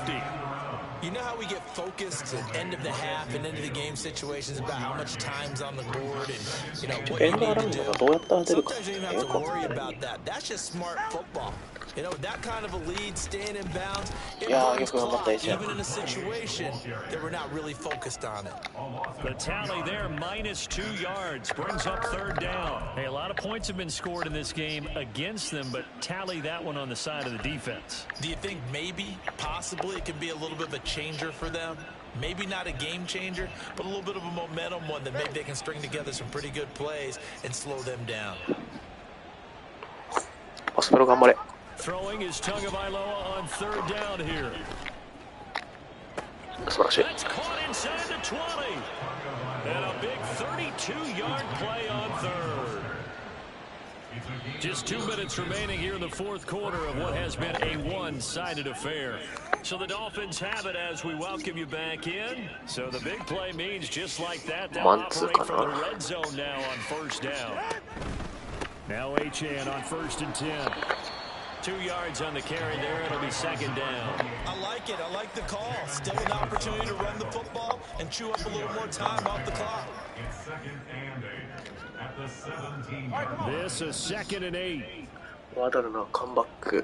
You know how we get focused at end of the half and end of the game situations about how much time's on the board and, you know, what you need to do? Sometimes you don't have to worry about that. That's just smart football. You know, that kind of a lead, staying in bounds, it burns clock, even in a situation that we're not really focused on it. The tally there, minus 2 yards, brings up 3rd down. Hey, a lot of points have been scored in this game against them, but tally that one on the side of the defense. Do you think maybe, possibly, it could be a little bit of a changer for them? Maybe not a game changer, but a little bit of a momentum one that maybe they can string together some pretty good plays and slow them down. Throwing is Tagovailoa on 3rd down here. That's caught inside the 20. And a big 32-yard play on 3rd. Just 2 minutes remaining here in the 4th quarter of what has been a one-sided affair. So the Dolphins have it as we welcome you back in. So the big play means just like that, they'll operate from the red zone now on 1st down. Now H.A. on 1st and 10. 2 yards on the carry there. It'll be 2nd down. I like it. I like the call. Still an opportunity to run the football and chew up a little more time off the clock. It's 2nd and 8 at the 17. This is 2nd and 8. ワダルなカムバック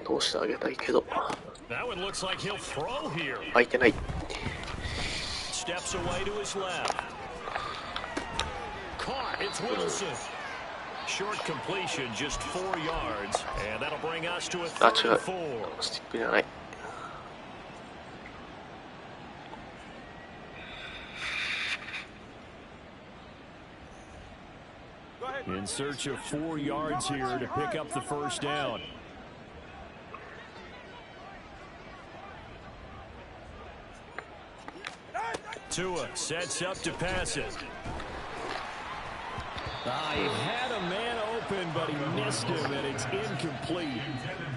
通してあげたいけど That one looks like he'll throw here. 空いてない Steps away to his left. Caught. It's Wilson. Short completion, just 4 yards, and that'll bring us to a 3rd and 4. スティックじゃない In search of 4 yards here to pick up the 1st down. Tua sets up to pass it. He had a man open, but he missed him, and it's incomplete.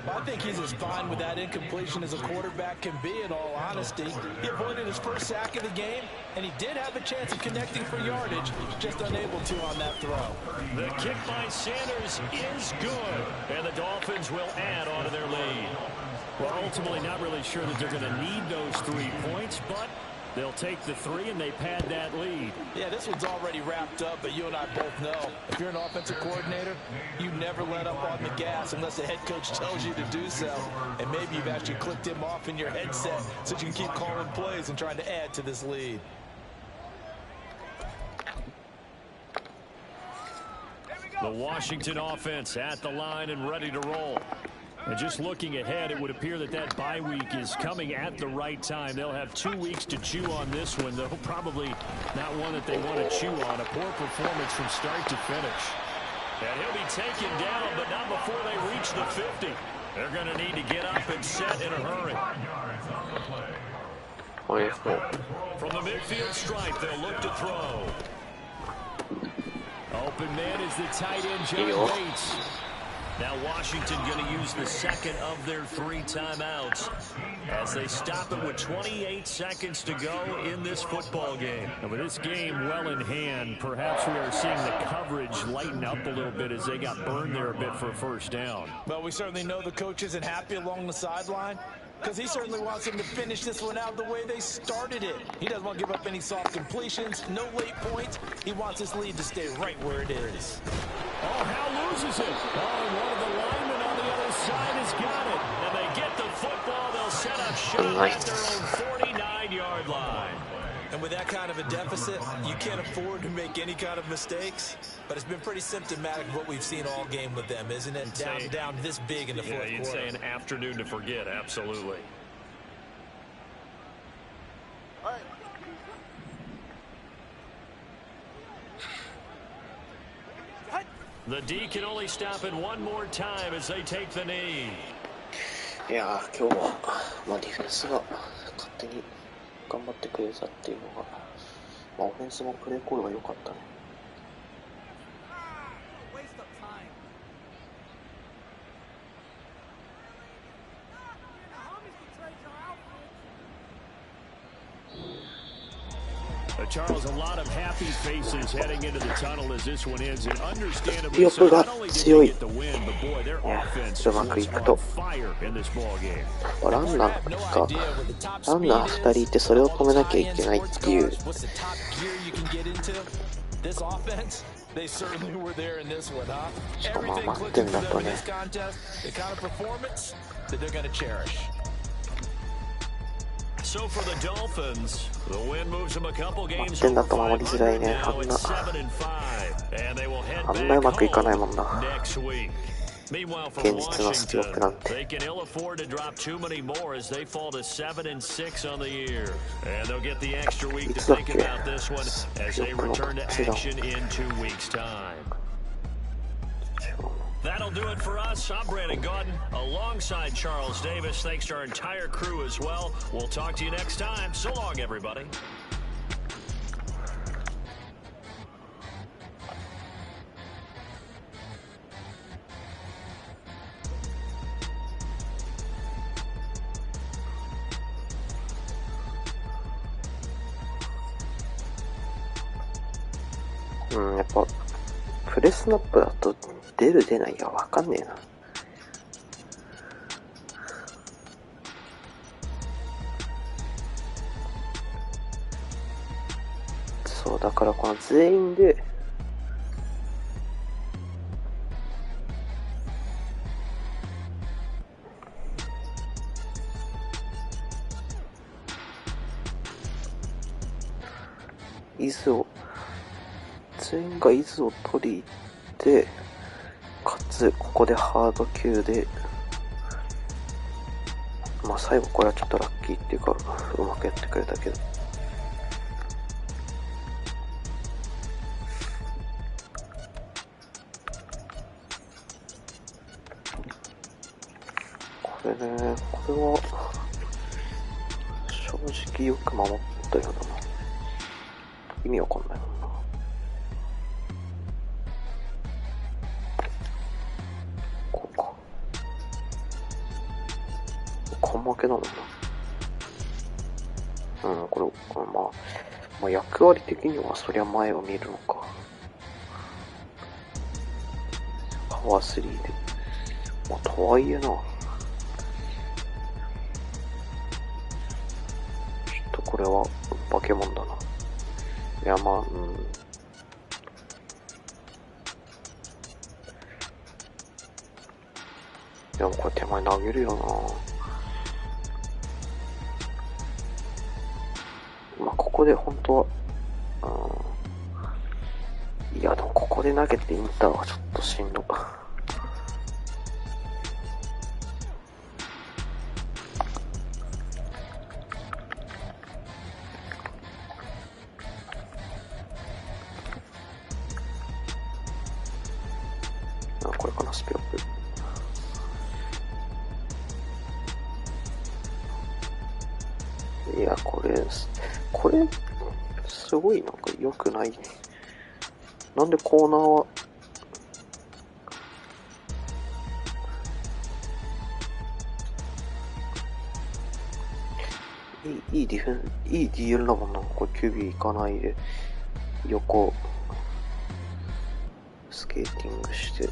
I think he's as fine with that incompletion as a quarterback can be, in all honesty. He avoided his first sack of the game, and he did have a chance of connecting for yardage, just unable to on that throw. The kick by Sanders is good, and the Dolphins will add on to their lead. Well, ultimately not really sure that they're going to need those 3 points, but they'll take the 3 and they pad that lead. Yeah, this one's already wrapped up, but you and I both know if you're an offensive coordinator, you never let up on the gas unless the head coach tells you to do so. And maybe you've actually clicked him off in your headset so you can keep calling plays and trying to add to this lead. The Washington offense at the line and ready to roll. And just looking ahead, it would appear that that bye week is coming at the right time. They'll have 2 weeks to chew on this one, though probably not one that they want to chew on. A poor performance from start to finish. And he'll be taken down, but not before they reach the 50. They're going to need to get up and set in a hurry. From the midfield stripe, they'll look to throw. Open man is the tight end, John Bates. Now Washington going to use the second of their 3 timeouts as they stop it with 28 seconds to go in this football game. And with this game well in hand, perhaps we are seeing the coverage lighten up a little bit as they got burned there a bit for a first down. Well, we certainly know the coach isn't happy along the sideline, because he certainly wants them to finish this one out the way they started it. He doesn't want to give up any soft completions, no late points. He wants this lead to stay right where it is. Oh, Hal loses it. Oh, and one of the linemen on the other side has got it. And they get the football. They'll set up shop at their own 49-yard line. And with that kind of a deficit, you can't afford to make any kind of mistakes. But it's been pretty symptomatic of what we've seen all game with them, isn't it? Down this big in the fourth quarter. Yeah, you'd say an afternoon to forget, absolutely. The D can only stop it one more time as they take the knee. いやー、今日は、ディフェンスが勝手に頑張ってくれたっていうのが、オフェンスもプレーコールが良かったね。Charles, a lot of happy faces heading into the tunnel as this one ends, and understandably so. Not only did they get the win, but boy, their offense was on fire in this ball game. ランナー2人いてそれを止めなきゃいけないっていう。しかもマッデンだとね。So for the Dolphins, the win moves them a couple games over あんなうまくいかないもんな。Meanwhile, for Washington, they can ill afford to drop too many more as they fall to 7-6 on the year. And they'll get the extra week to think about this one as they return to action in 2 weeks' time. That'll do it for us. I'm Brandon Gaudin alongside Charles Davis. Thanks to our entire crew as well. We'll talk to you next time. So long, everybody.やっぱプレスナップだと出る出ないが分かんねえな。そうだからこの全員で全員がイズを取り入れて、かつここでハード級で、まあ最後これはちょっとラッキーっていうかうまくやってくれたけど、これね、これは正直よく守ったような、意味わかんないもんな。半負けだもんな。うん、これ、まあ役割的にはそりゃ前を見るのか。パワー3で。まあ、とはいえな。ちょっとこれは化け物だな。いや、まあ、でもこれ手前投げるよな。まあ、ここで本当は、いや、でもここで投げてインターはちょっとしんどか。これかな、スピアップ。いや、これ、すごいなんか良くない。なんでコーナーは、いいディフェンス、いい DL だもんな。これ QB 行かないで、横、スケーティングして、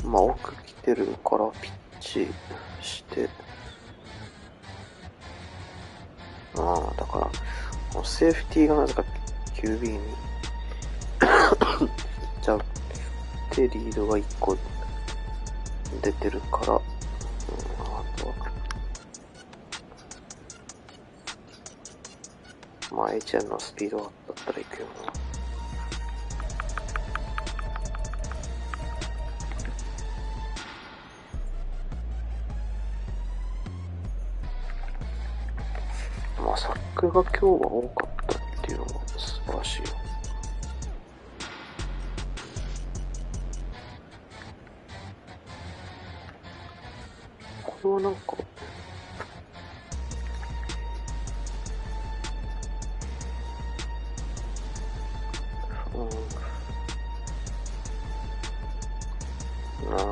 まあ奥来てるからピッチして、だから、このセーフティーがなぜか QB に行っちゃうってリードが1個出てるから、あとは、まあ HN のスピードだったらいくよな。まあサックが今日は多かったっていうのが素晴らしいよ。これはなんか、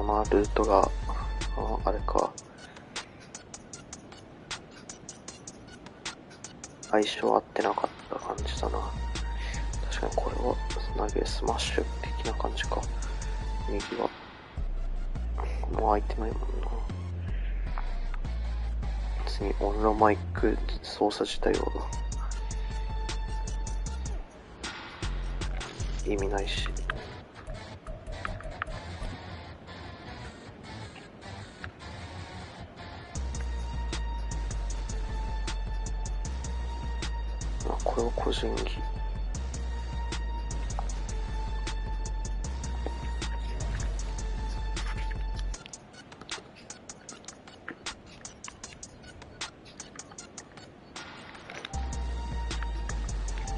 まあルートが、あれか。相性合ってなかった感じだな。確かにこれは投げスマッシュ的な感じか。右はもう空いてないもんな。別にオンロマイク操作自体は意味ないし。これを個人技